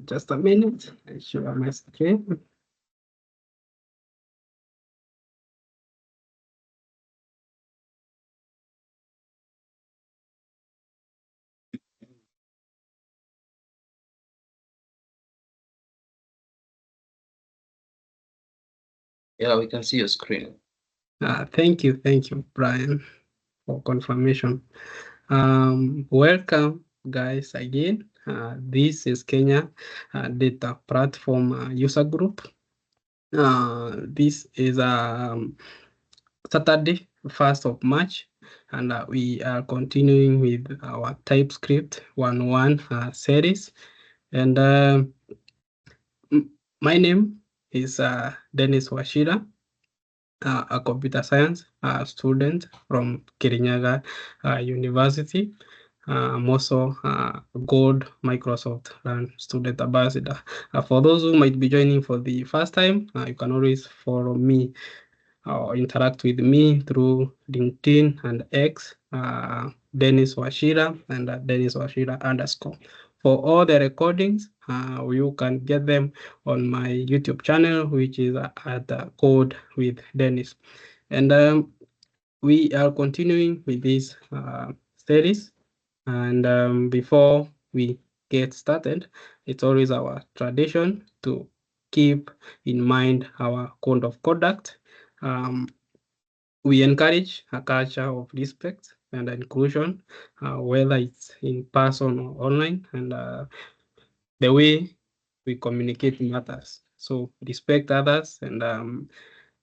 Just a minute. I share my screen. Yeah, we can see your screen. Thank you, Brian, for confirmation. Welcome, guys, again. This is Kenya Data Platform User Group. This is Saturday, 1st of March, and we are continuing with our TypeScript 101 series. And my name is Dennis Washira, a computer science student from Kirinyaga University. I'm also a Gold Microsoft Learn Student Ambassador. For those who might be joining for the first time, you can always follow me or interact with me through LinkedIn and X, Dennis Washira and Dennis Washira underscore. For all the recordings, you can get them on my YouTube channel, which is at Code with Dennis. And we are continuing with this series. And before we get started, it's always our tradition to keep in mind our code of conduct. Um, we encourage a culture of respect and inclusion, whether it's in person or online, and the way we communicate matters. So respect others and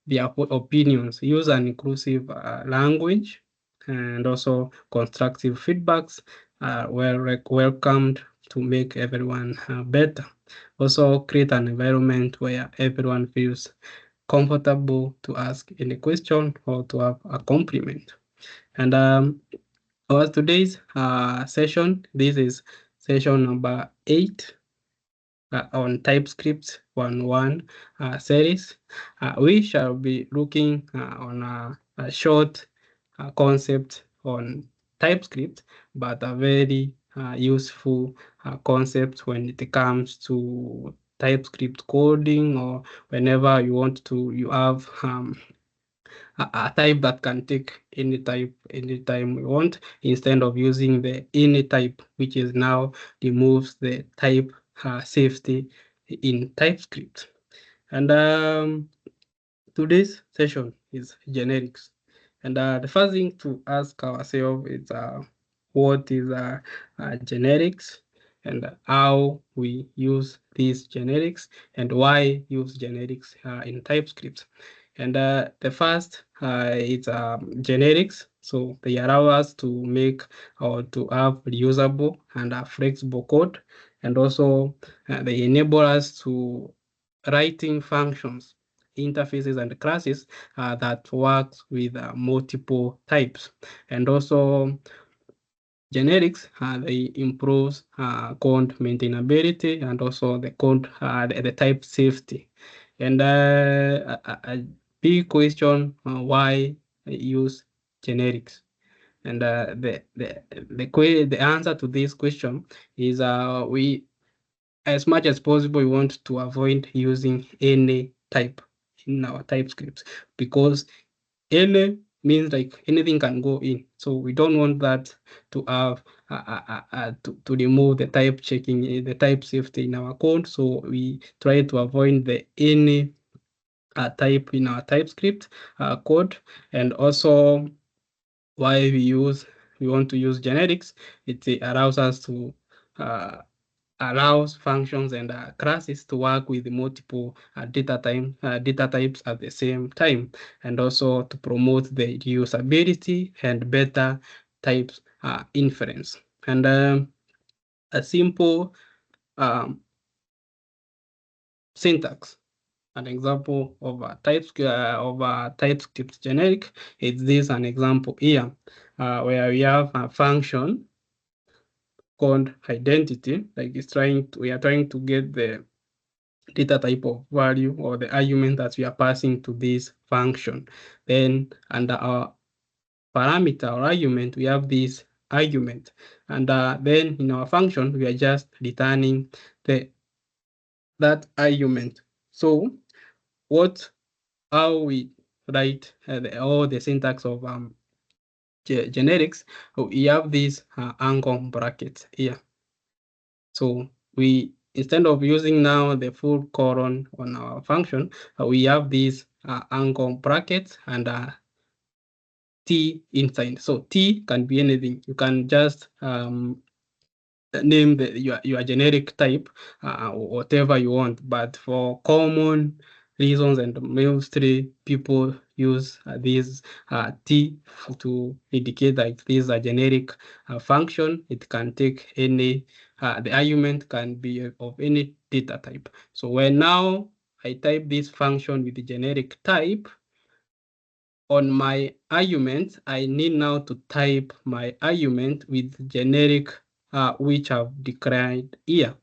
their opinions. Use an inclusive language, and also constructive feedbacks are welcomed to make everyone better. Also create an environment where everyone feels comfortable to ask any question or to have a compliment. And our today's session, this is session number 8 on TypeScript 101 series. We shall be looking on a short concept on TypeScript, but a very useful concept when it comes to TypeScript coding, or whenever you want to, you have a type that can take any type anytime we want, instead of using the any type, which is now removes the type safety in TypeScript. And today's session is generics. And the first thing to ask ourselves is what is generics, and how we use these generics, and why use generics in TypeScript. And the first is generics. So they allow us to make or to have reusable and flexible code, and also they enable us to writing functions, interfaces, and classes that works with multiple types. And also generics, they improves code maintainability, and also the code, the type safety. And a big question, why use generics? And the answer to this question is we, as much as possible, we want to avoid using any type in our TypeScript, because any means like anything can go in. So we don't want that to have to remove the type checking, the type safety in our code. So we try to avoid the any type in our TypeScript code. And also why we want to use generics, it allows us to uh, allows functions and classes to work with multiple data types at the same time, and also to promote the usability and better types inference. And a simple um, syntax, an example of a TypeScript generic is this, an example here, where we have a function called identity, like we are trying to get the data type of value or the argument that we are passing to this function. Then under our parameter or argument, we have this argument. And then in our function, we are just returning the that argument. So how we write all the syntax of generics, we have these angle brackets here. So we, instead of using now the full colon on our function, we have these angle brackets and T inside. So T can be anything. You can just name your generic type, whatever you want. But for common reasons, and mostly people use this T to indicate that this is a generic function. It can take any, the argument can be of any data type. So when now I type this function with the generic type, on my argument, I need now to type my argument with generic which I've declared here.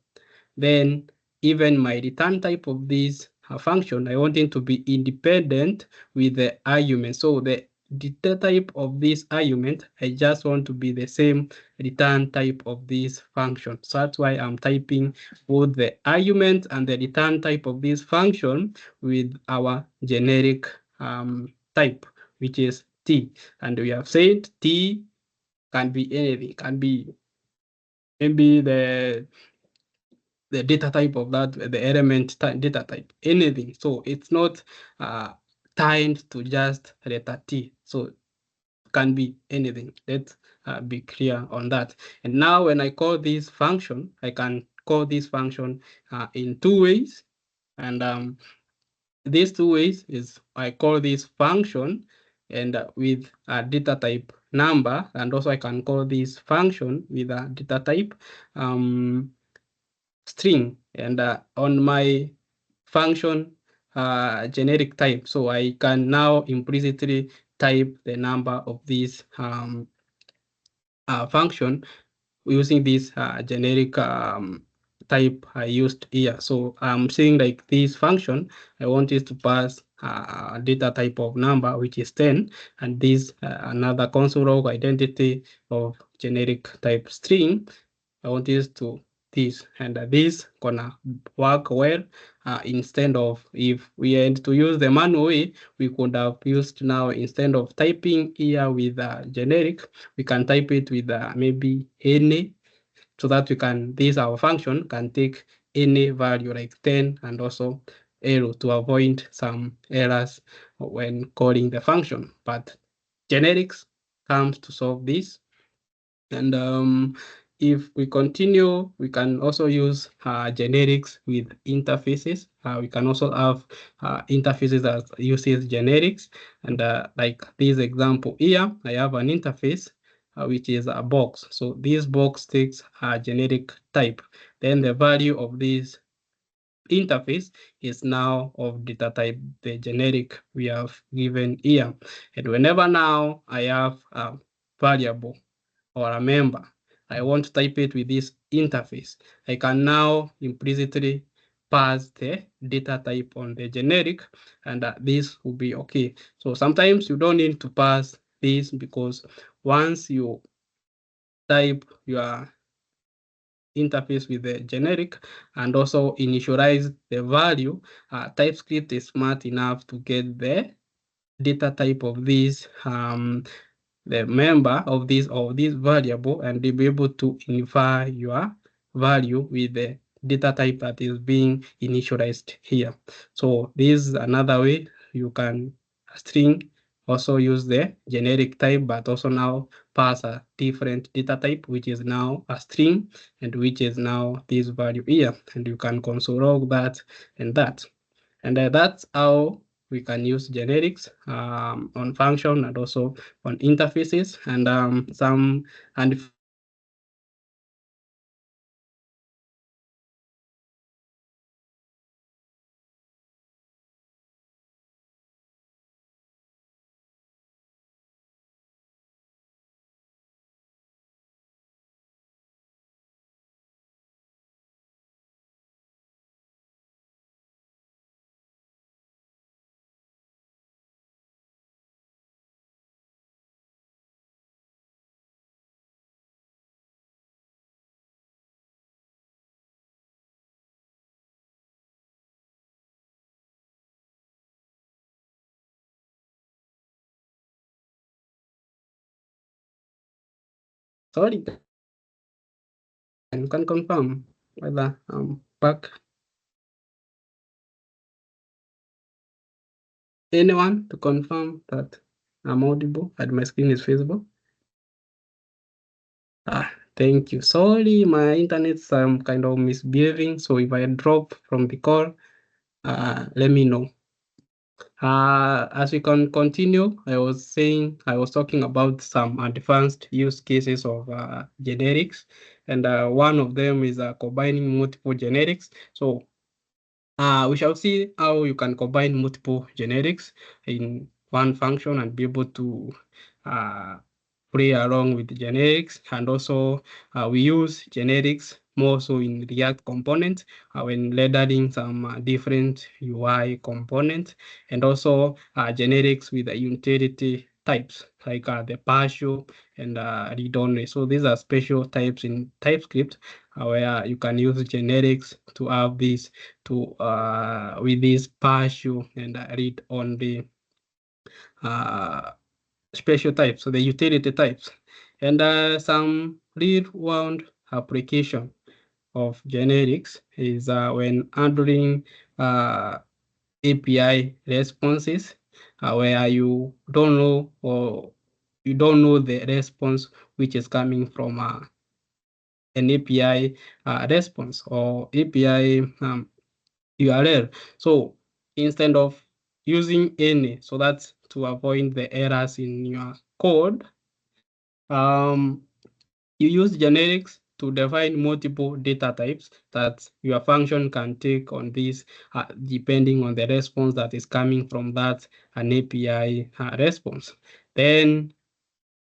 Then even my return type of this function, I want it to be independent with the argument. So the data type of this argument, I just want to be the same return type of this function. So that's why I'm typing both the argument and the return type of this function with our generic type, which is T. And we have said T can be anything, can be maybe the data type of that, the element data type, anything. So it's not tied to just letter T. So it can be anything. Let's be clear on that. And now when I call this function, I can call this function in two ways. And these two ways is I call this function and with a data type number, and also I can call this function with a data type string, and on my function generic type. So I can now implicitly type the number of this function using this generic type I used here. So I'm saying like this function, I want it to pass a data type of number, which is 10, and this another console log identity of generic type string. I want this to this, and this gonna work well instead of, if we had to use the manual way, we could have used now, instead of typing here with generic, we can type it with maybe any, so that we can, this our function can take any value like 10 and also arrow to avoid some errors when calling the function. But generics comes to solve this. And if we continue, we can also use generics with interfaces. We can also have interfaces that uses generics. And like this example here, I have an interface which is a box. So this box takes a generic type. Then the value of this interface is now of data type, the generic we have given here. And whenever now I have a variable or a member, I want to type it with this interface, I can now implicitly pass the data type on the generic, and this will be okay. So sometimes you don't need to pass this, because once you type your interface with the generic and also initialize the value, TypeScript is smart enough to get the data type of this the member of this variable, and they'll be able to infer your value with the data type that is being initialized here. So this is another way you can string also use the generic type, but also now pass a different data type, which is now a string, and which is now this value here, and you can console log that and that. And that's how we can use generics on function and also on interfaces, and Sorry, you can confirm whether I'm back. Anyone to confirm that I'm audible and my screen is visible? Thank you. Sorry, my internet's kind of misbehaving, so if I drop from the call, let me know. As we can continue, I was talking about some advanced use cases of generics, and one of them is combining multiple generics. So we shall see how you can combine multiple generics in one function and be able to uh, play along with the generics. And also we use generics more so in React components when rendering some different UI components, and also generics with the utility types like the partial and read-only. So these are special types in TypeScript where you can use generics to have this to with this partial and read-only special types, so the utility types, and some real-world application of generics is when handling API responses where you don't know or you don't know the response which is coming from an API response or API URL. So instead of using any, so that's to avoid the errors in your code, you use generics to define multiple data types that your function can take on this depending on the response that is coming from that an API response. Then,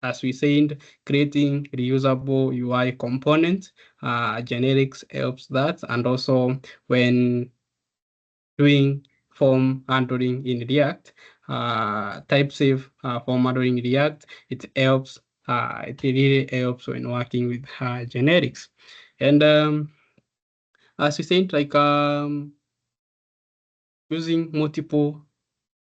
as we said, creating reusable UI components, generics helps that, and also when doing form handling in React, type safe form handling in React, it helps. It really helps when working with generics. And as we said, like using multiple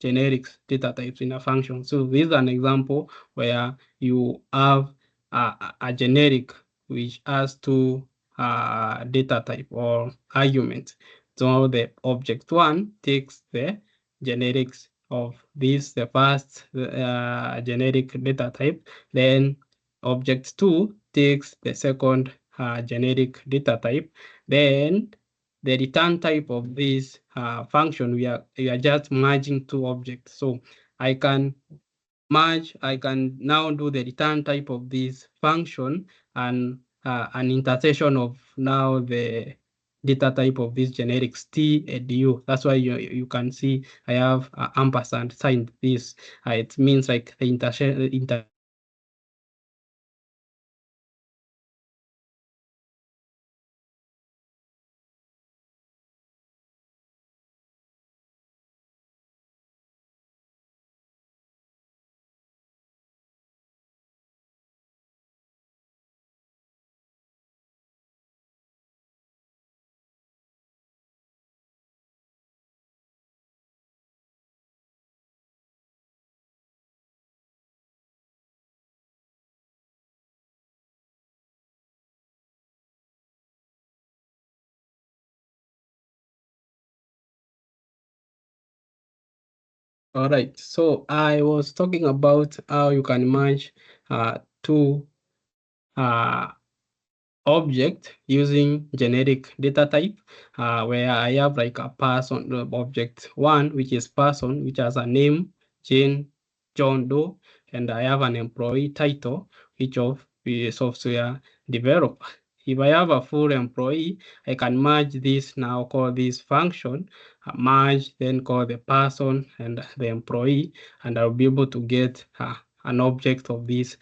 generics data types in a function. So this is an example where you have a generic which has two data type or arguments. So the object one takes the generics of this, the first generic data type, then object two takes the second generic data type, then the return type of this function, we are just merging two objects. So I can I can now do the return type of this function and an intersection of now the data type of this generics T and U. That's why you can see I have ampersand sign this. It means like the intersection. All right, so I was talking about how you can merge two uh, object using generic data type, where I have like a person object one, which is person, which has a name, Jane, John Doe, and I have an employee title, which of the software developer. If I have a full employee, I can merge this now, call this function, merge, then call the person and the employee, and I'll be able to get an object of this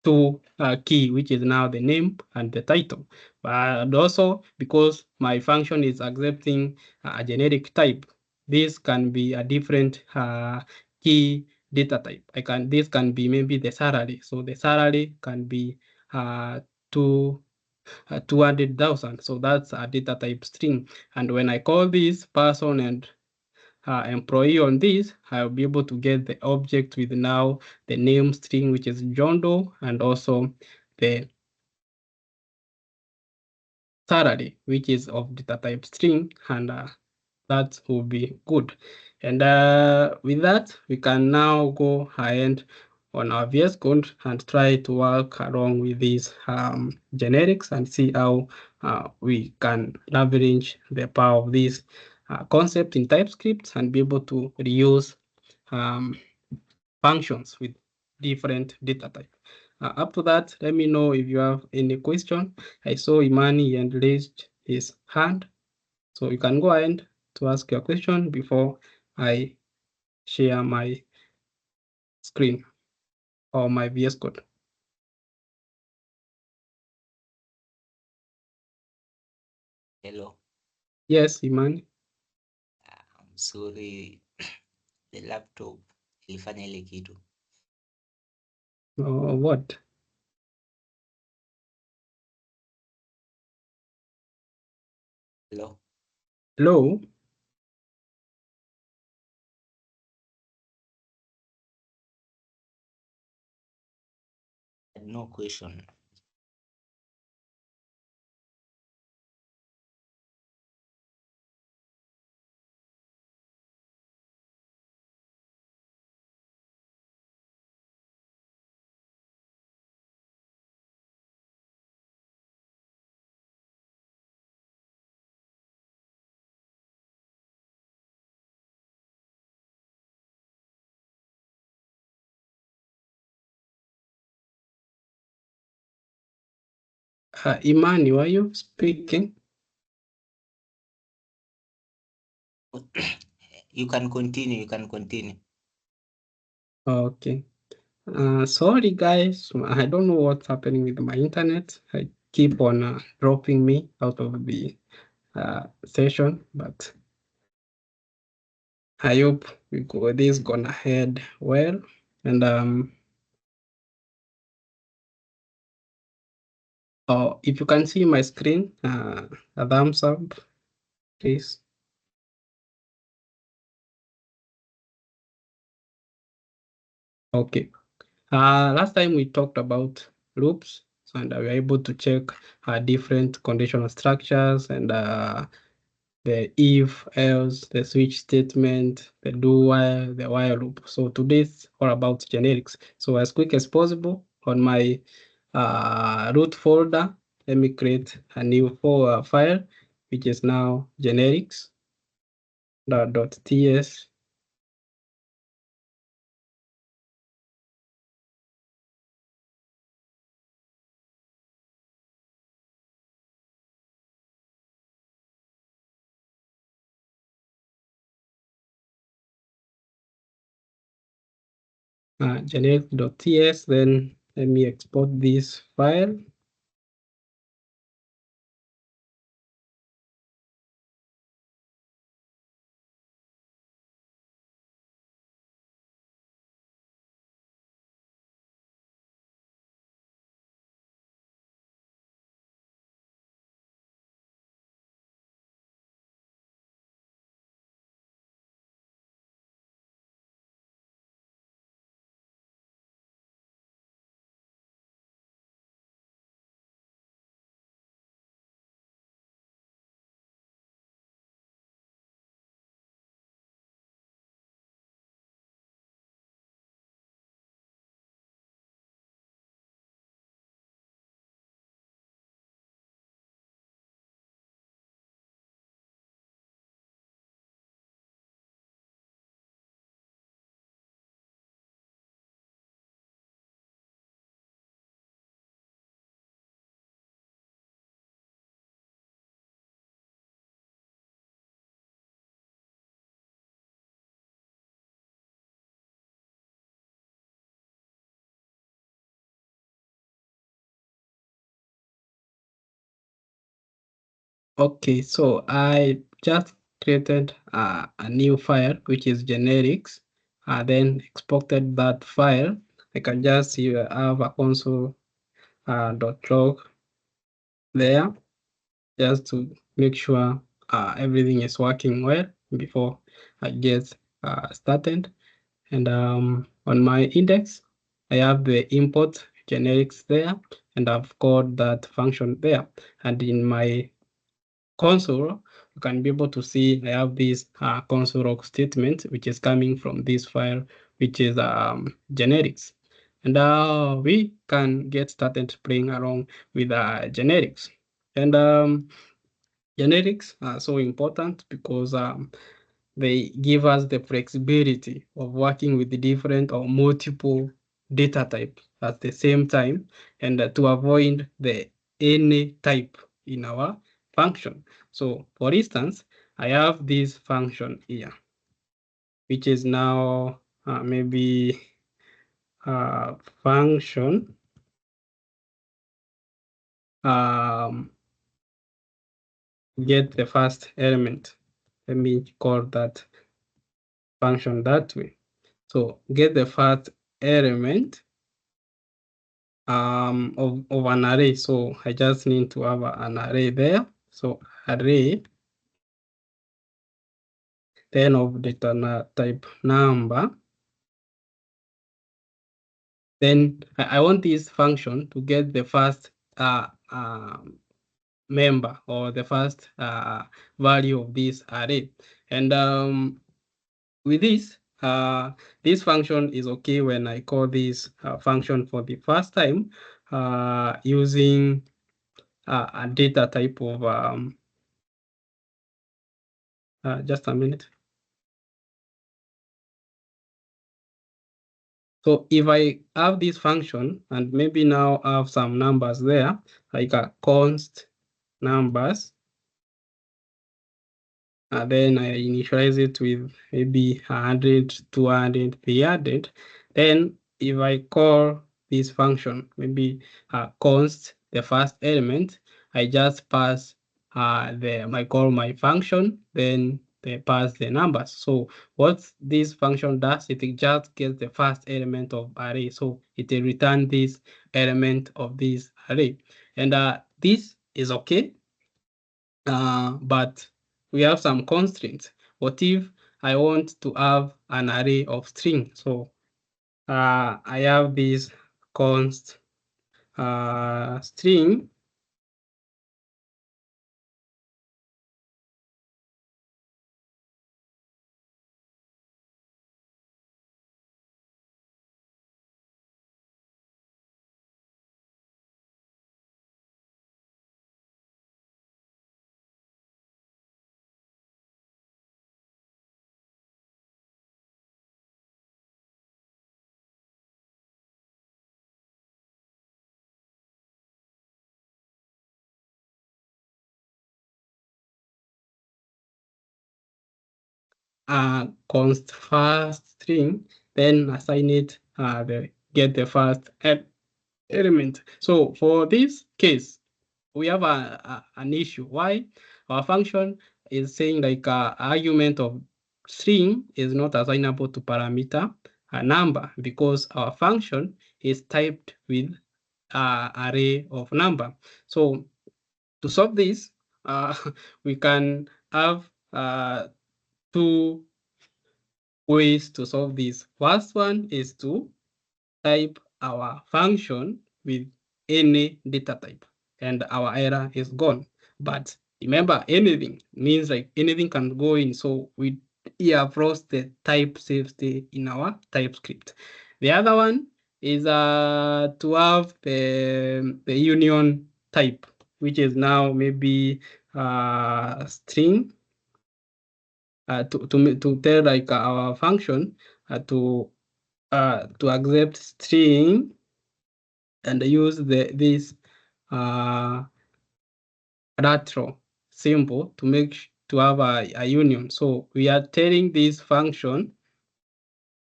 to key, which is now the name and the title. But also, because my function is accepting a generic type, this can be a different key data type. This can be maybe the salary. So the salary can be to 200,000. So that's a data type string. And when I call this person and employee on this, I'll be able to get the object with now the name string, which is John Doe, and also the salary, which is of data type string, and that will be good. And with that, we can now go ahead on our VS Code and try to work along with these generics and see how we can leverage the power of this concept in TypeScript and be able to reuse functions with different data type. Up to that, let me know if you have any question. I saw Imani and raised his hand, so you can go ahead to ask your question before I share my screen or my VS Code. Hello. Yes, Imani. I'm sorry, the laptop ilifanya ile kitu. What? Hello. Hello? No question. Imani, were you speaking? You can continue. You can continue. Okay. Sorry, guys. I don't know what's happening with my internet. I keep on dropping me out of the session, but I hope this is gonna head well. And if you can see my screen, a thumbs up, please. Okay. Last time we talked about loops, and we were able to check different conditional structures and the if, else, the switch statement, the do while, the while loop. So today's all about generics. So as quick as possible on my root folder, let me create a new file, which is now generics.ts. Generic.ts, then let me export this file. Okay, so I just created a new file, which is generics, then exported that file. I can just see have a console .log there, just to make sure everything is working well. before I get started. And on my index, I have the import generics there, and I've called that function there. And in my console, you can be able to see I have this console log statement, which is coming from this file, which is generics. And we can get started playing around with generics. And generics are so important because they give us the flexibility of working with the different or multiple data types at the same time, and to avoid the any type in our function. So for instance, I have this function here, which is now maybe function get the first element. Let me call that function that way. So get the first element of an array. So I just need to have an array there. So array then of data type number. Then I want this function to get the first member or the first value of this array. And with this function is okay when I call this function for the first time using a data type of just a minute. So if I have this function and maybe now have some numbers there, like a const numbers, and then I initialize it with maybe 100, 200, 300. Then if I call this function, maybe const the first element, I just pass I call my function, then they pass the numbers. So what this function does, it just gets the first element of array. So it will return this element of this array. And this is okay, but we have some constraints. What if I want to have an array of string? So I have this const string const first string, then assign it get the first element. So for this case, we have an issue. Why? Our function is saying like argument of string is not assignable to parameter a number because our function is typed with array of number. So to solve this, we can have two ways to solve this. First one is to type our function with any data type and our error is gone. But remember, anything means like anything can go in. So we have lost the type safety in our TypeScript. The other one is to have the union type, which is now maybe string to tell like our function to accept string and use this retro symbol to to have a union. So we are telling this function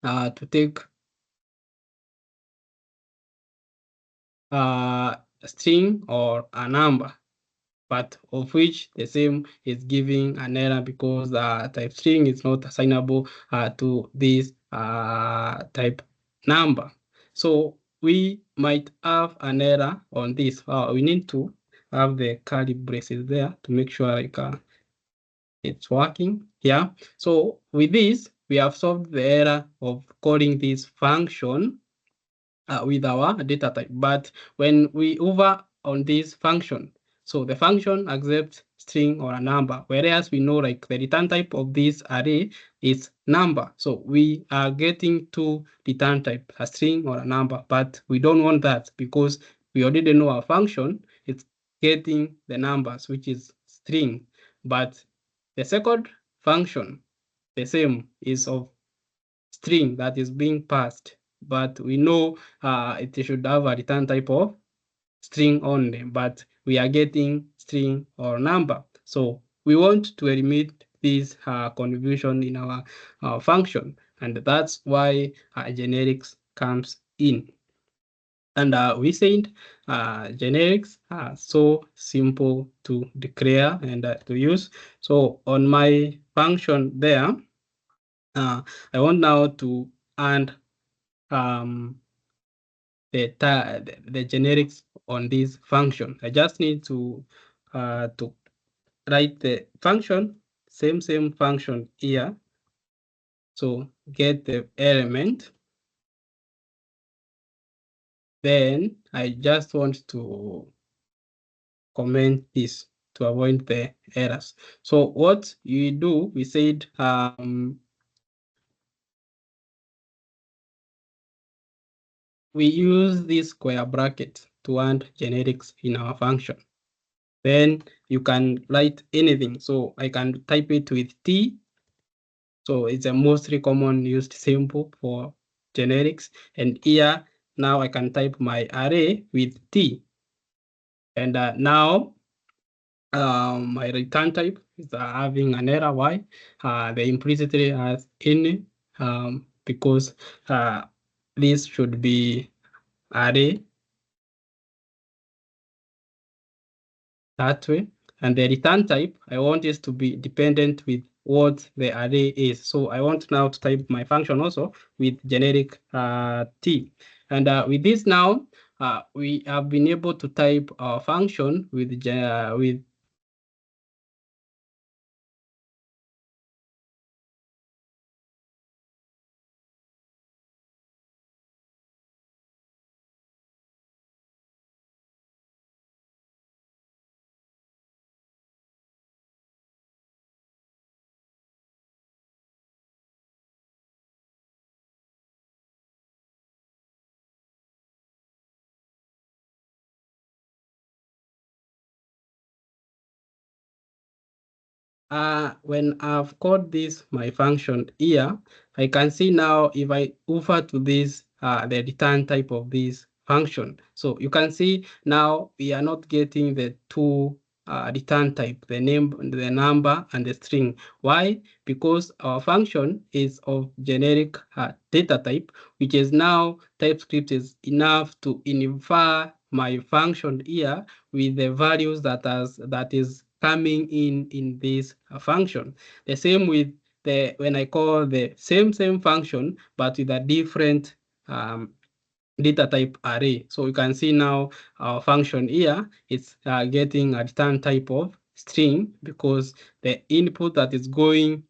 to take a string or a number, but of which the same is giving an error because type string is not assignable to this type number. So we might have an error on this. We need to have the curly braces there to make sure like It's working here. So with this, we have solved the error of calling this function with our data type. But when we hover on this function, so the function accepts string or a number, whereas we know like the return type of this array is number. So we are getting two return type, a string or a number, but we don't want that because we already know our function, it's getting the numbers, which is string. But the second function, the same, is of string that is being passed, but we know it should have a return type of string only, but we are getting string or number. So we want to eliminate this confusion in our function, and that's why generics comes in. And we said generics are so simple to declare and to use. So on my function there, I want now to add the generics on this function. I just need to write the function, same function here. So get the element. Then I just want to comment this to avoid the errors. So what you do, we said we use this square bracket to add generics in our function. Then you can write anything. So I can type it with T. So it's a mostly common used symbol for generics. And here, now I can type my array with T. And now my return type is having an error. Why? The implicitly has any because this should be array that way. And the return type, I want this to be dependent with what the array is. So I want now to type my function also with generic T. And with this now, we have been able to type our function with when I've called this my function here, I can see now if I hover to this, the return type of this function. So you can see now we are not getting the two return type, the name, the number, and the string. Why? Because our function is of generic data type, which is now TypeScript is enough to infer my function here with the values that is coming in this function. The same with when I call the same function, but with a different data type array. So you can see now our function here is getting a return type of string because the input that is going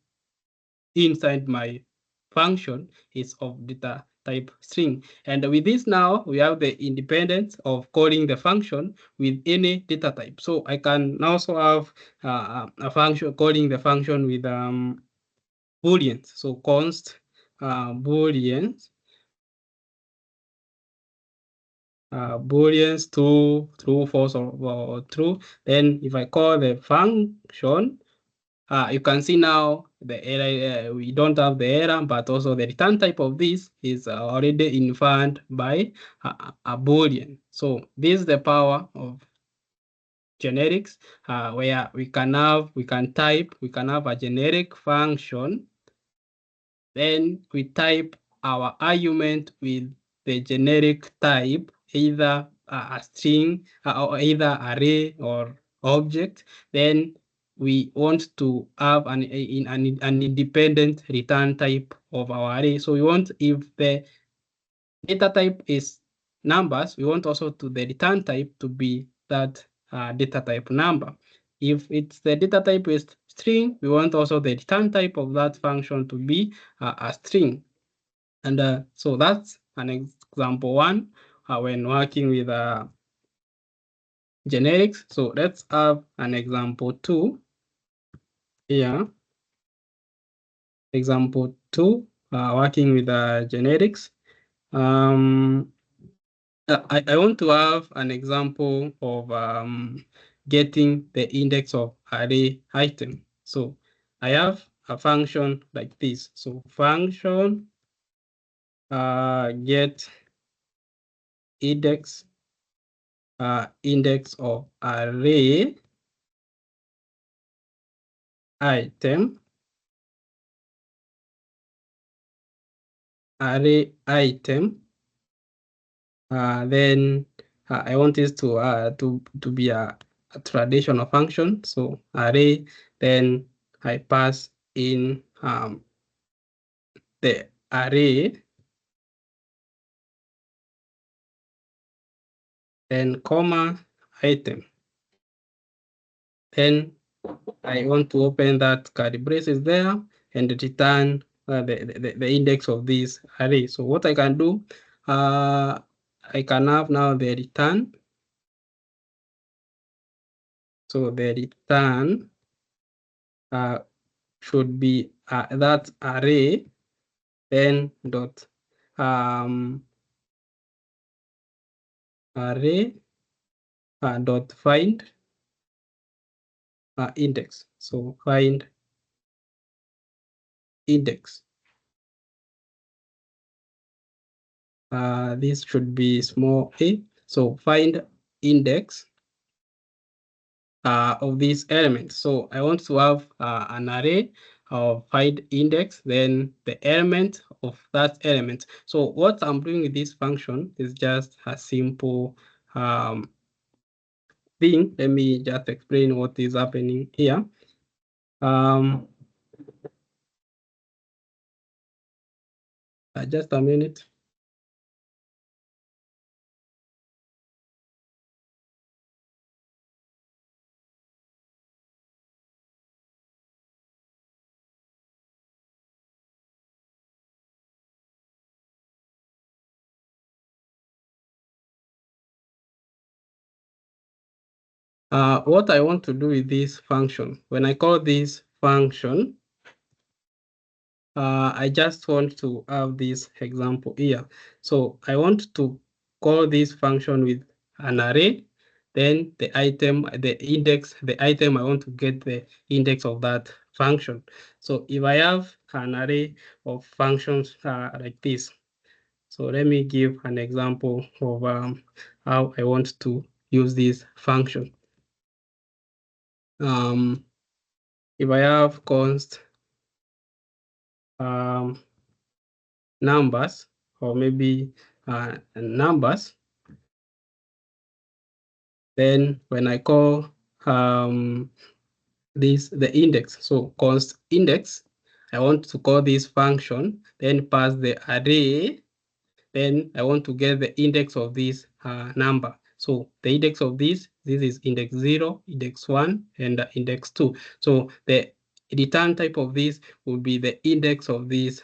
inside my function is of data type string. And with this now, we have the independence of calling the function with any data type. So I can also have a function calling the function with booleans. So const booleans, booleans true, false, or true. Then if I call the function, you can see now the error, we don't have the error, but also the return type of this is already inferred by a Boolean. So this is the power of generics, where we can have a generic function, then we type our argument with the generic type, either a string or either array or object. Then we want to have an independent return type of our array. So we want, if the data type is numbers, we want also to the return type to be that data type number. If it's the data type is string, we want also the return type of that function to be a string. And so that's an example one when working with generics. So let's have an example two here. Example two, working with generics. I want to have an example of getting the index of array item. So I have a function like this. So function get index of array item, then I want this to be a traditional function. So array, then I pass in the array, then comma item. Then I want to open that curly braces there and return the index of this array. So what I can do, I can have now the return. So the return should be that array, then dot array dot find index. So find index. This should be small a. So find index of these elements. So I want to have an array of find index, then the element of that element. So what I'm doing with this function is just a simple thing. Let me just explain what is happening here. Just a minute. What I want to do with this function, when I call this function, I just want to have this example here. So I want to call this function with an array, then the item, the index, the item, I want to get the index of that function. So if I have an array of functions like this, so let me give an example of how I want to use this function. If I have const numbers, or maybe numbers, then when I call this the index, so const index, I want to call this function, then pass the array, then I want to get the index of this number. So the index of this is index 0, index 1, and index 2. So the return type of this will be the index of this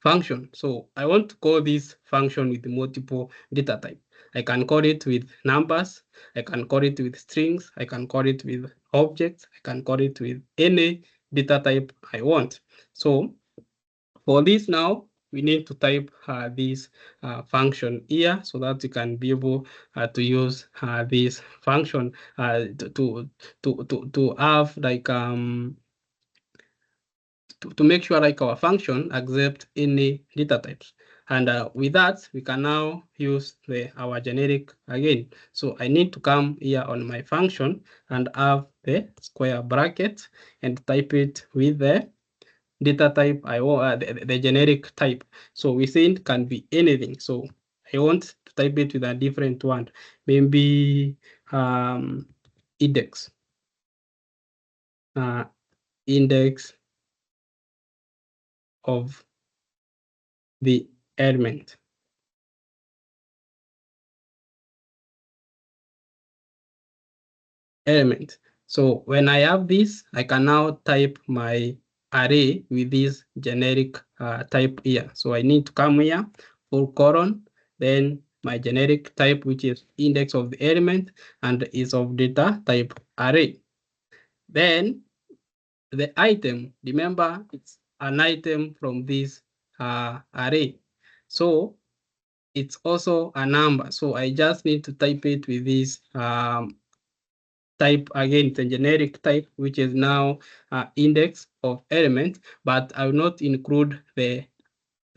function. So I want to call this function with multiple data type. I can call it with numbers, I can call it with strings, I can call it with objects, I can call it with any data type I want. So for this now, we need to type this function here so that you can be able to use this function to have like to make sure like our function accept any data types. And with that, we can now use our generic again. So I need to come here on my function and have the square bracket and type it with the data type I want, the generic type. So within can be anything. So I want to type it with a different one, maybe index. Index of the element. So when I have this, I can now type my array with this generic type here. So I need to come here, full colon, then my generic type, which is index of the element and is of data type array. Then the item, remember it's an item from this array. So it's also a number. So I just need to type it with this type again, it's a generic type, which is now index of element, but I will not include the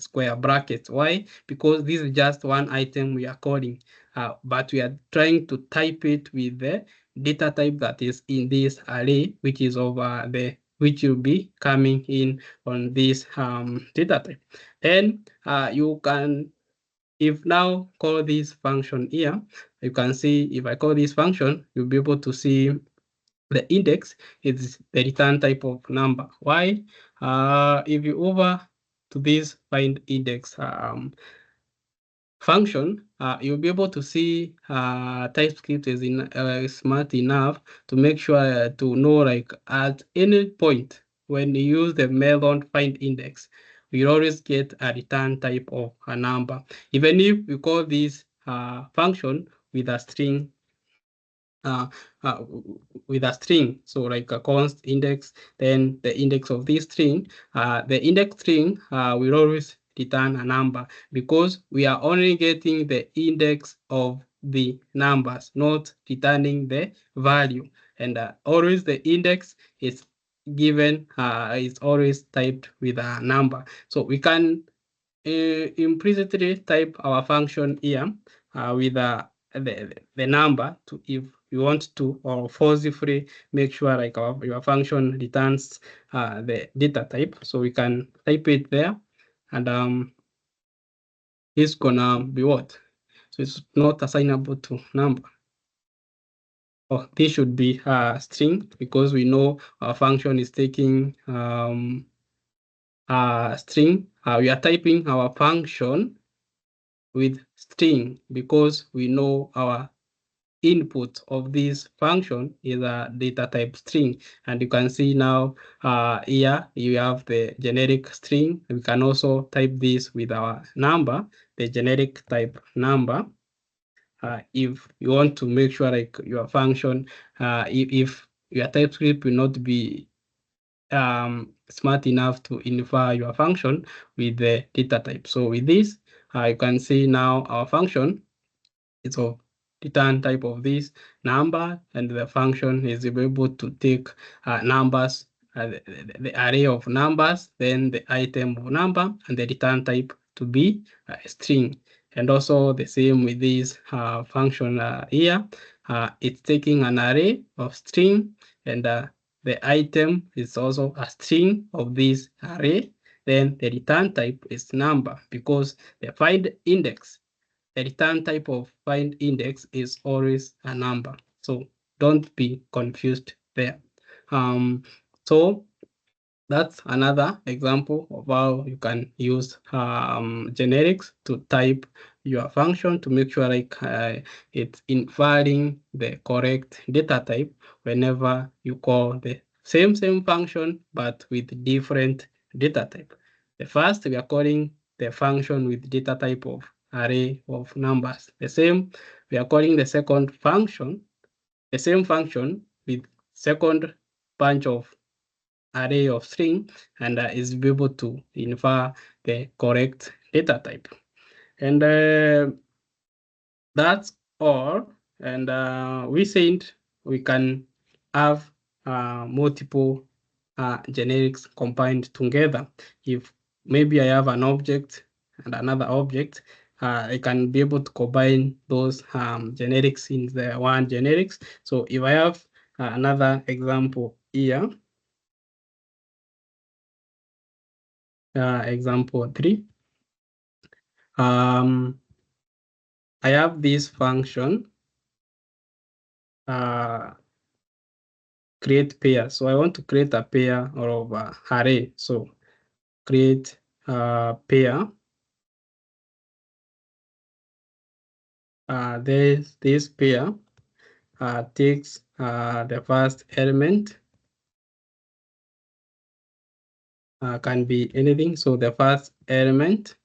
square brackets. Why? Because this is just one item we are calling, but we are trying to type it with the data type that is in this array, which is over which will be coming in on this data type. Then you can, if now call this function here, you can see if I call this function, you'll be able to see the index is the return type of number. Why? If you over to this find index function, you'll be able to see TypeScript is smart enough to make sure to know, like, at any point when you use the method find index, we always get a return type of a number, even if we call this function with a string uh, uh, with a string. So like a const index, then the index of this string, the index string will always return a number because we are only getting the index of the numbers, not returning the value. And always the index is given, is always typed with a number. So we can implicitly type our function here with the number to, if you want to, or forcefully make sure like your function returns the data type. So we can type it there, and it's gonna be what? So it's not assignable to number. Oh, this should be a string because we know our function is taking a string. We are typing our function with string because we know our input of this function is a data type string. And you can see now here you have the generic string. We can also type this with our number, the generic type number. If you want to make sure like your function, if your TypeScript will not be smart enough to infer your function with the data type. So with this, you can see now our function is of return type of this number, and the function is able to take numbers, the array of numbers, then the item of number, and the return type to be a string. And also the same with this function here. It's taking an array of string, and the item is also a string of this array. Then the return type is number because the find index, the return type of find index is always a number. So don't be confused there. So that's another example of how you can use generics to type your function to make sure like it's inferring the correct data type whenever you call the same function but with different data type. The first, we are calling the function with data type of array of numbers. The same, we are calling the second function, the same function with second bunch of array of string, and is able to infer the correct data type. And that's all. And we said we can have multiple generics combined together. If maybe I have an object and another object, I can be able to combine those generics in the one generics. So if I have another example here, example 3, I have this function create pair. So I want to create a pair of array. So create pair. There's this pair. takes the first element. Can be anything. So the first element,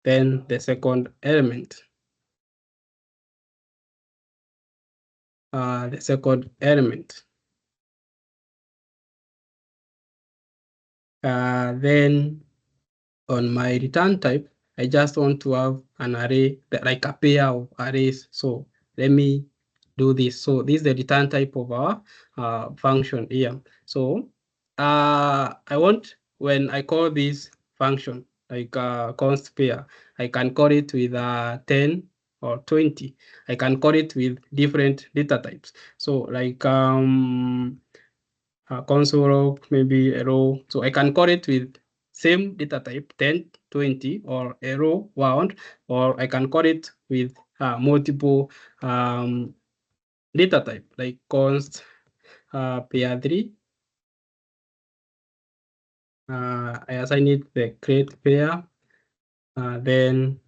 then the second element. The second element. Then on my return type, I just want to have an array, like a pair of arrays. So let me do this. So this is the return type of our function here. So I want, when I call this function, like const pair, I can call it with 10 or 20. I can call it with different data types. So like console row, maybe a row. So I can call it with same data type 10, 20, or a row wound, or I can call it with multiple data type like const pair 3. I assign it the create pair, then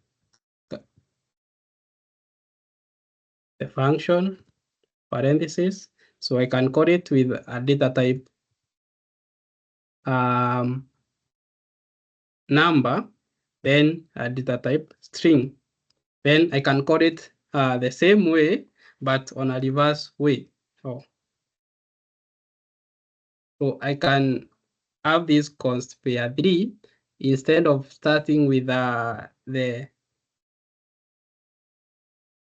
the function parentheses. So I can call it with a data type number, then a data type string. Then I can code it the same way, but on a reverse way. So I can have this const pair 3 instead of starting with the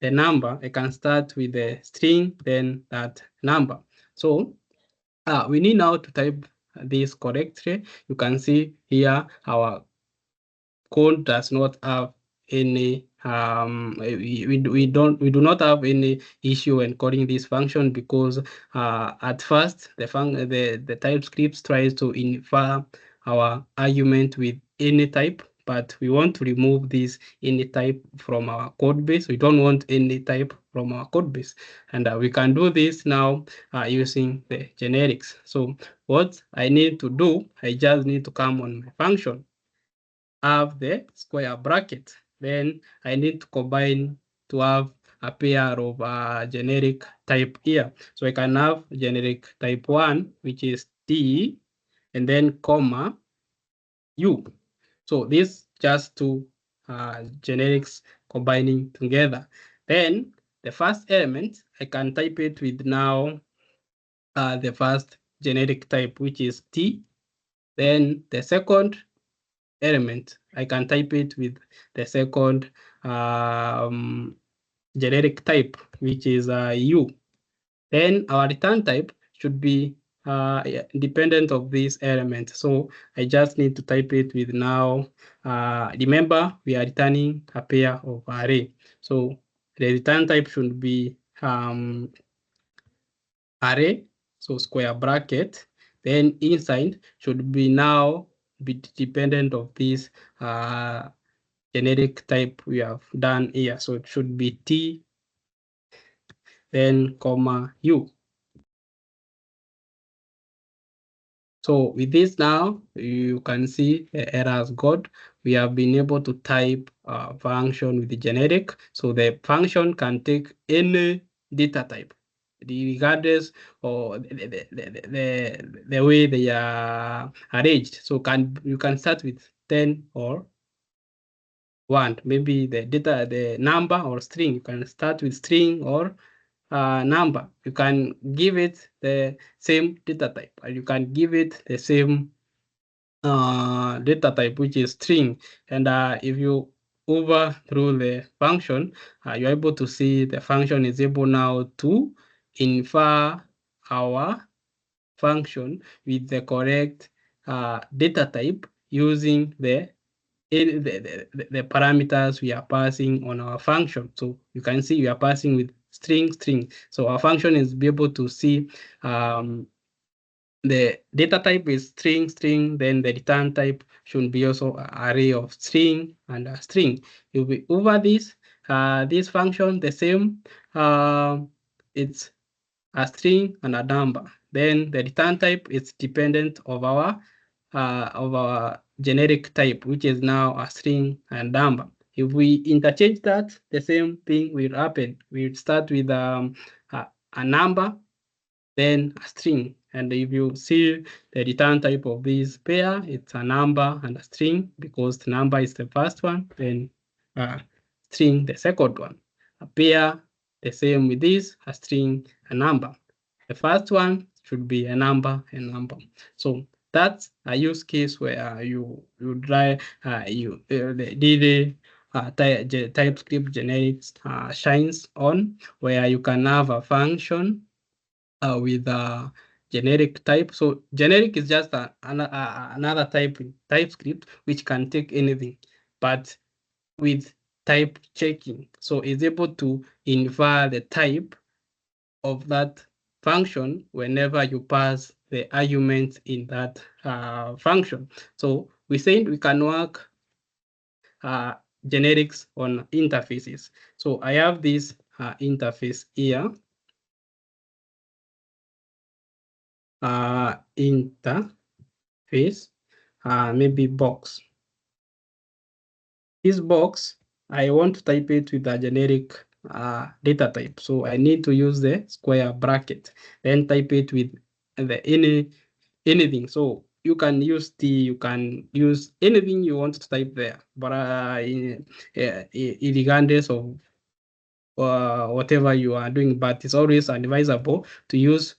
number. I can start with the string, then that number. So we need now to type this correctly. You can see here our code does not have any we do not have any issue when calling this function, because at first the TypeScript tries to infer our argument with any type, but we want to remove this any type from our code base. We don't want any type from our code base, and we can do this now using the generics. So what I need to do, I just need to come on my function, have the square bracket. Then I need to combine to have a pair of generic type here. So I can have generic type 1, which is T, and then comma U. So this just two generics combining together. Then the first element, I can type it with now the first generic type, which is T. Then the second element, I can type it with the second generic type, which is U. Then our return type should be independent of this element. So I just need to type it with now. Remember, we are returning a pair of array. So the return type should be array, so square bracket. Then inside should be now be dependent of this generic type we have done here. So it should be T, then comma U. So with this now, you can see the error has got. We have been able to type a function with the generic. So the function can take any data type, regardless of the way they are arranged. So you can start with 10 or 1. Maybe the number or string. You can start with string or number. You can give it the same data type, and you can give it the same data type, which is string. And if you hover through the function, you're able to see the function is able now to infer our function with the correct data type using the parameters we are passing on our function. So you can see we are passing with string. So our function is be able to see the data type is string, then the return type should be also an array of string and a string. You'll be over this function, the same, it's a string and a number. Then the return type is dependent of our generic type, which is now a string and number. If we interchange that, the same thing will happen. We'll start with a number, then a string. And if you see the return type of this pair, it's a number and a string, because the number is the first one, then string the second one. A pair, the same with this, a string, a number. The first one should be a number, a number. So that's a use case where you try the TypeScript generics shines on, where you can have a function with a generic type. So generic is just another type in TypeScript which can take anything, but with type checking. So it's able to infer the type of that function whenever you pass the argument in that function. So we said we can work generics on interfaces. So I have this interface here. Interface, maybe box. This box, I want to type it with a generic data type. So I need to use the square bracket, then type it with the anything. So you can use you can use anything you want to type there, but regardless of whatever you are doing, but it's always advisable to use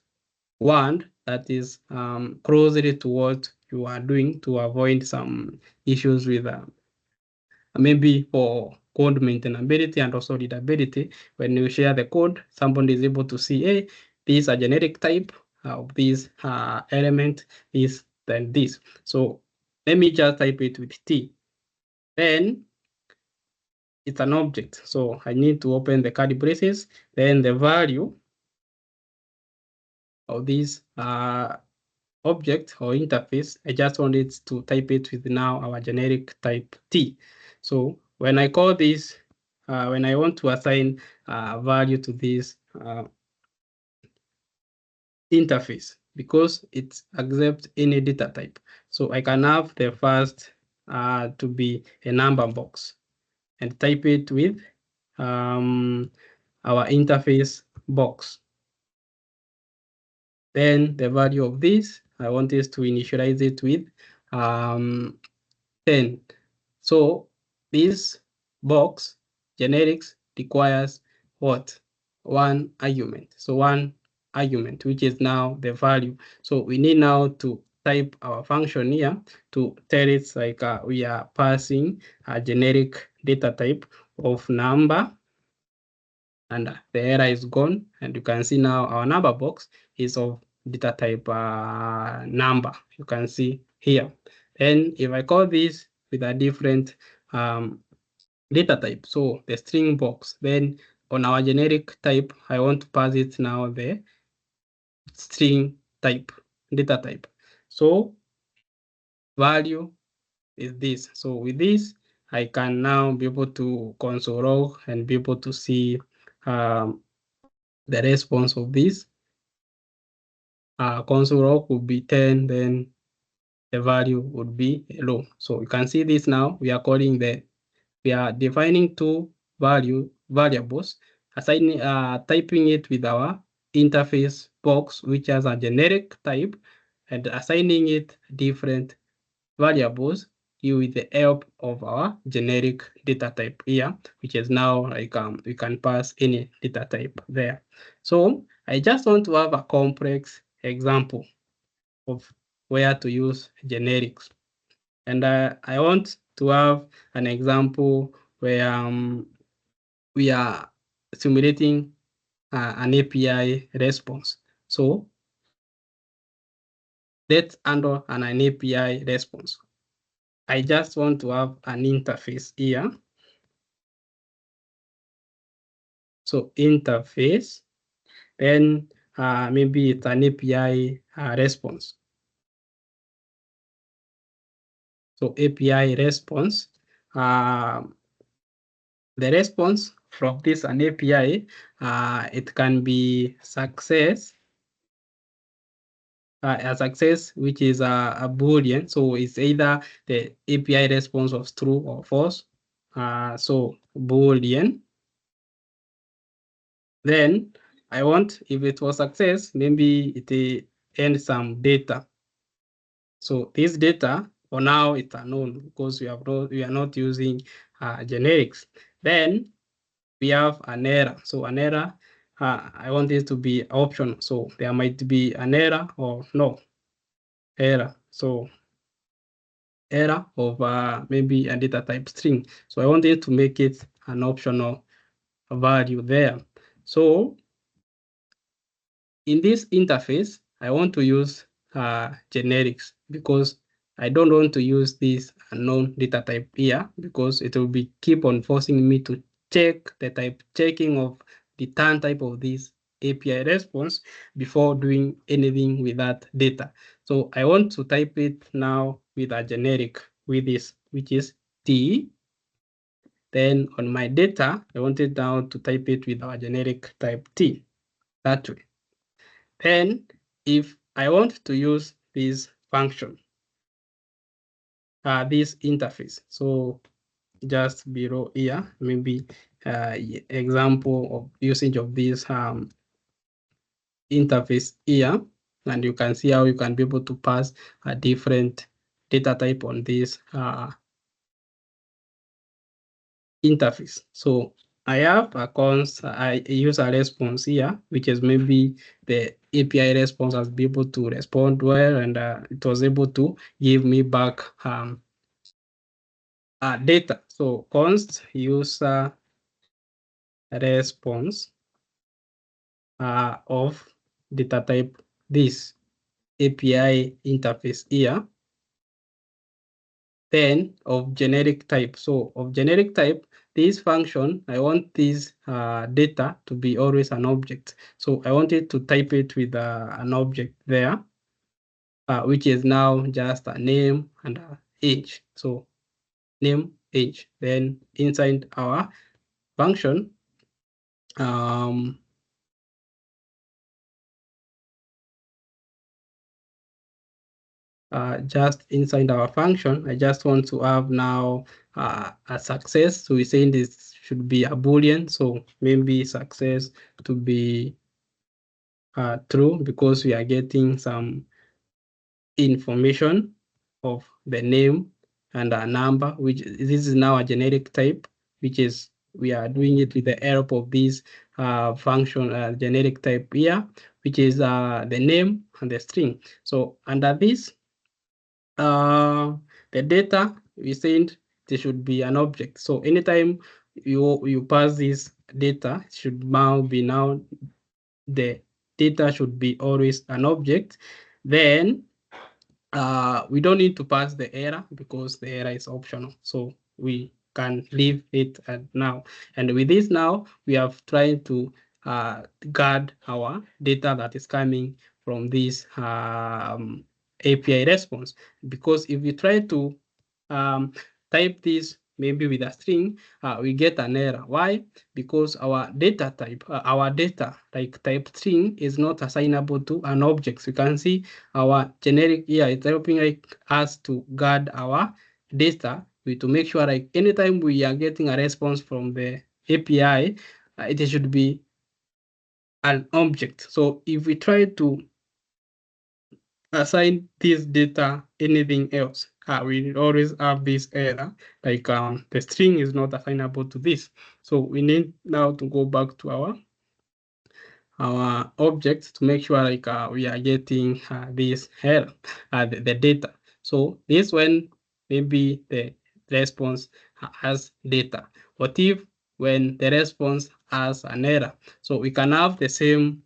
one that is closely to what you are doing, to avoid some issues with maybe for code maintainability and also readability. When you share the code, somebody is able to see, hey, this is a generic type of this element, is then this. So let me just type it with T. Then it's an object. So I need to open the curly braces, then the value of this object or interface, I just want it to type it with now our generic type T. So when I call this, when I want to assign value to this interface, because it accepts any data type. So I can have the first to be a number box and type it with our interface box. Then the value of this, I want this to initialize it with 10. So this box generics requires what? One argument. So one argument, which is now the value. So we need now to type our function here to tell it like we are passing a generic data type of number, and the error is gone. And you can see now our number box is of data type number. You can see here. And if I call this with a different data type, so the string box, then on our generic type, I want to pass it now the string type, data type. So value is this. So with this, I can now be able to console log and be able to see the response of this. Console log would be 10, then the value would be hello. So you can see this now. We are calling we are defining two variables, assigning typing it with our interface box, which has a generic type, and assigning it different variables with the help of our generic data type here, which is now like we can pass any data type there. So I just want to have a complex example of where to use generics. And I want to have an example where we are simulating an API response. So let's handle an API response. I just want to have an interface here. So interface, then maybe it's an API response. So API response, the response from this an API, it can be success, a success which is a Boolean. So it's either the API response of true or false, so Boolean. Then I want, if it was success, maybe it end some data. So this data for now it's unknown because we are not using generics. Then we have an error. So an error, I want this to be optional. So there might be an error or no error. So error of maybe a data type string. So I wanted to make it an optional value there. So in this interface, I want to use generics because I don't want to use this unknown data type here because it will be keep on forcing me to check the type checking of the turn type of this API response before doing anything with that data. So I want to type it now with a generic with this, which is T. Then on my data, I want it now to type it with our generic type T, that way. Then if I want to use this function, this interface, so just below here, maybe example of usage of this interface here, and you can see how you can be able to pass a different data type on this interface. So I have a I use a response here, which is maybe the API response has been able to respond well, and it was able to give me back data. So const user response of data type this API interface here, then of generic type. So of generic type, this function, I want this data to be always an object. So I wanted to type it with an object there, which is now just a name and age. So name, age. Then inside our function, just inside our function, I just want to have now a success. So we're saying this should be a Boolean. So maybe success to be true because we are getting some information of the name and a number, which this is now a generic type, which is we are doing it with the help of this function generic type here, which is the name and the string. So under this, the data we send, it should be an object. So anytime you pass this data, it should now be the data should be always an object. Then we don't need to pass the error because the error is optional. So we can leave it at now. And with this now, we have tried to guard our data that is coming from this API response. Because if we try to type this maybe with a string, we get an error. Why? Because our data type, our data like type string is not assignable to an object. So you can see our generic here is helping us to guard our data to make sure like anytime we are getting a response from the API, it should be an object. So if we try to assign this data anything else, we always have this error, like the string is not assignable to this. So we need now to go back to our object to make sure like we are getting this error, the data. So this one, maybe the response has data. What if when the response has an error? So we can have the same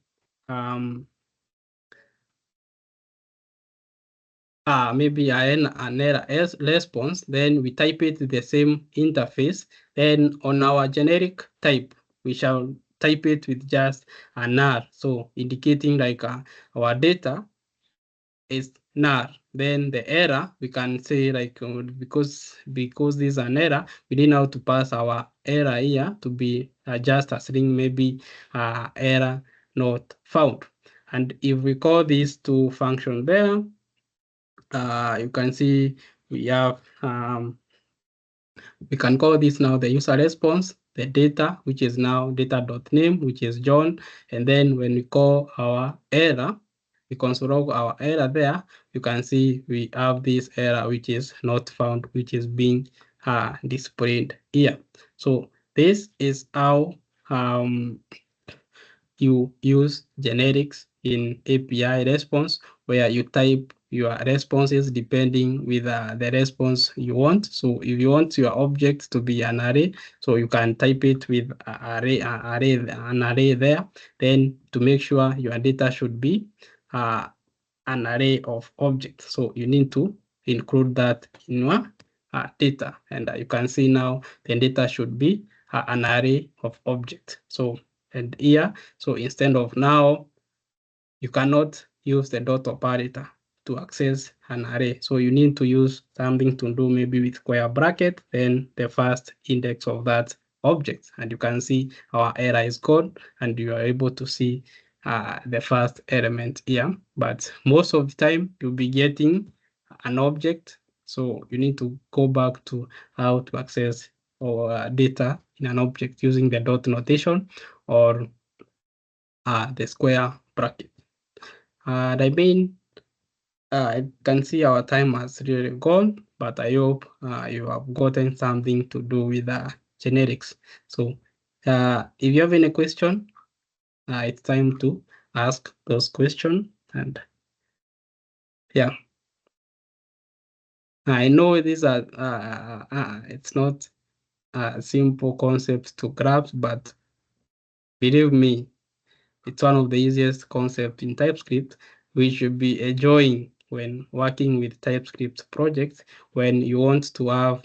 maybe an error response, then we type it the same interface. Then on our generic type, we shall type it with just an R, so indicating like our data is NAR. Then the error, we can say like because this is an error, we need now to pass our error here to be just a string, maybe error not found. And if we call these two functions there, you can see we have We can call this now the user response, the data, which is now data.name, which is John. And then when we call our error, we console log our error there, you can see we have this error which is not found, which is being displayed here. So this is how you use generics in API response, where you type your responses depending with the response you want. So if you want your object to be an array, so you can type it with an array there. Then to make sure your data should be an array of objects. So you need to include that in your data. And you can see now the data should be an array of objects. So, and here, so instead of now, you cannot use the dot operator to access an array. So you need to use something to do maybe with square bracket, then the first index of that object. And you can see our error is gone, and you are able to see the first element here. But most of the time, you'll be getting an object. So you need to go back to how to access or data in an object using the dot notation or the square bracket. And I mean, I can see our time has really gone, but I hope you have gotten something to do with generics. So if you have any question, it's time to ask those questions. And yeah, I know these are, it's not a simple concept to grasp, but believe me, it's one of the easiest concepts in TypeScript, which should be enjoying when working with TypeScript projects, when you want to have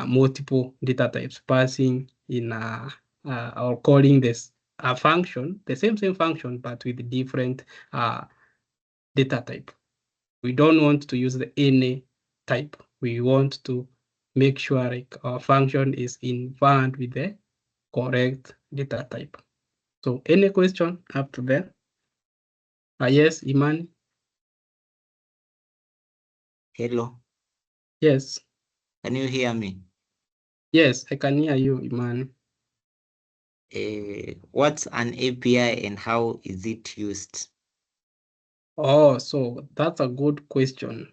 multiple data types passing in or calling this a function, the same function, but with different data type. We don't want to use the any type. We want to make sure like our function is invariant with the correct data type. So any question up to there? Yes, Iman. Hello, Yes, can you hear me? yes, I can hear you, Iman. What's an API and how is it used? Oh, so that's a good question,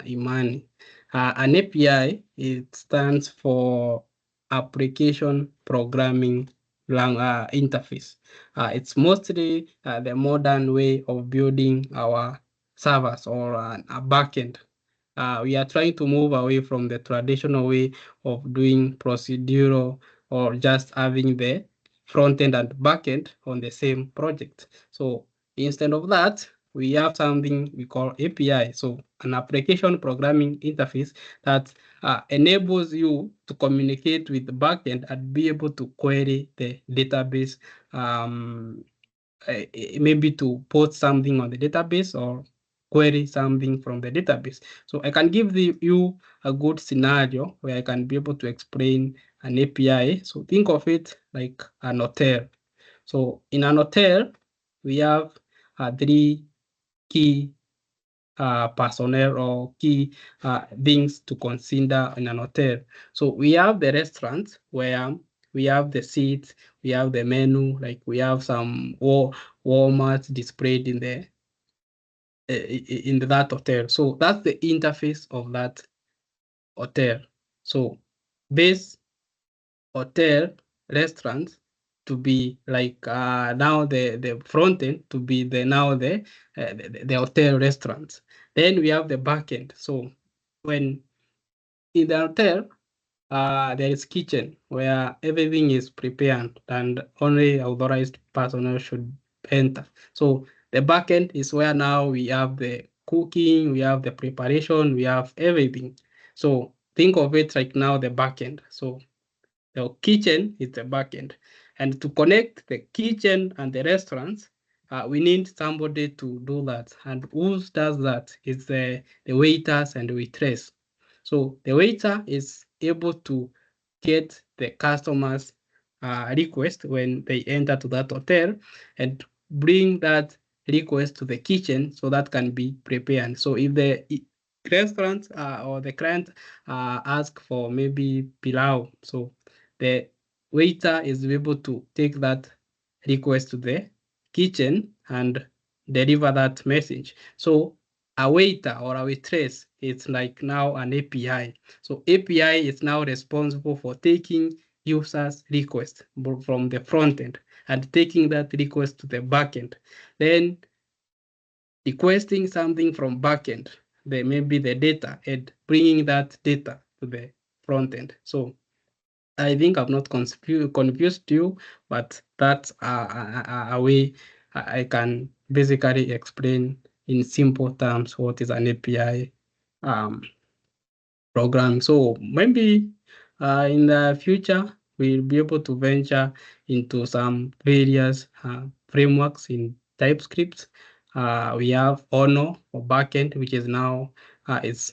Imani. An API, it stands for Application Programming Interface. It's mostly the modern way of building our servers or a backend. We are trying to move away from the traditional way of doing procedural or just having the front end and back end on the same project. So instead of that, we have something we call API. So an application programming interface that enables you to communicate with the backend and be able to query the database, maybe to put something on the database or query something from the database. So I can give you a good scenario where I can be able to explain an API. So think of it like an hotel. So in an hotel, we have three key personnel or key things to consider in an hotel. So we have the restaurant where we have the seats, we have the menu, like we have some Walmart displayed in the in that hotel. So that's the interface of that hotel. So this hotel restaurant to be like now the front end to be the hotel restaurant. Then we have the back end. So when in the hotel, there is kitchen where everything is prepared and only authorized personnel should enter. So the backend is where now we have the cooking, we have the preparation, we have everything. So think of it like now the backend. So the kitchen is the backend. And to connect the kitchen and the restaurants, we need somebody to do that. And who does that? It's the waiters and waitress. So the waiter is able to get the customers' request when they enter to that hotel and bring that request to the kitchen so that can be prepared. So if restaurant or the client ask for maybe pilau, so the waiter is able to take that request to the kitchen and deliver that message. So a waiter or a waitress, it's like now an API. So API is now responsible for taking users' request from the front end and taking that request to the backend. Then requesting something from backend, maybe the data, and bringing that data to the front end. So I think I've not confused you, but that's a way I can basically explain in simple terms what is an API program. So maybe in the future, we'll be able to venture into some various frameworks in TypeScript. We have Ono for backend, which is now it's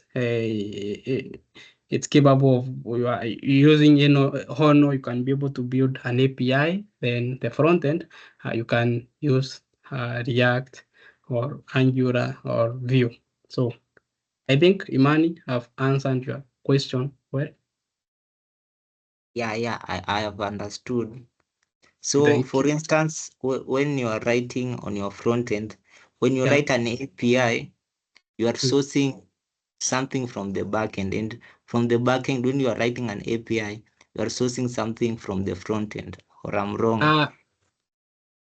capable of using Ono. You can be able to build an API. Then the front end, you can use React or Angular or Vue. So I think, Imani, I've answered your question well. Yeah, I have understood. So Thank for you. instance, when you are writing on your front end, when you Yeah. write an API, you are Mm. sourcing something from the backend, and from the backend, when you are writing an API, you are sourcing something from the front end, or I'm wrong?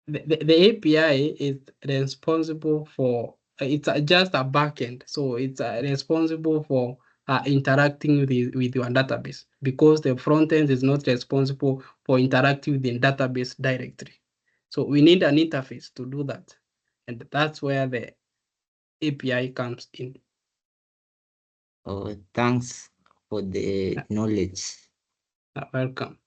The API is responsible for it's just a backend, so it's responsible for interacting with your database, because the front end is not responsible for interacting with the database directly. So we need an interface to do that, and that's where the API comes in. Oh, thanks for the knowledge. Welcome.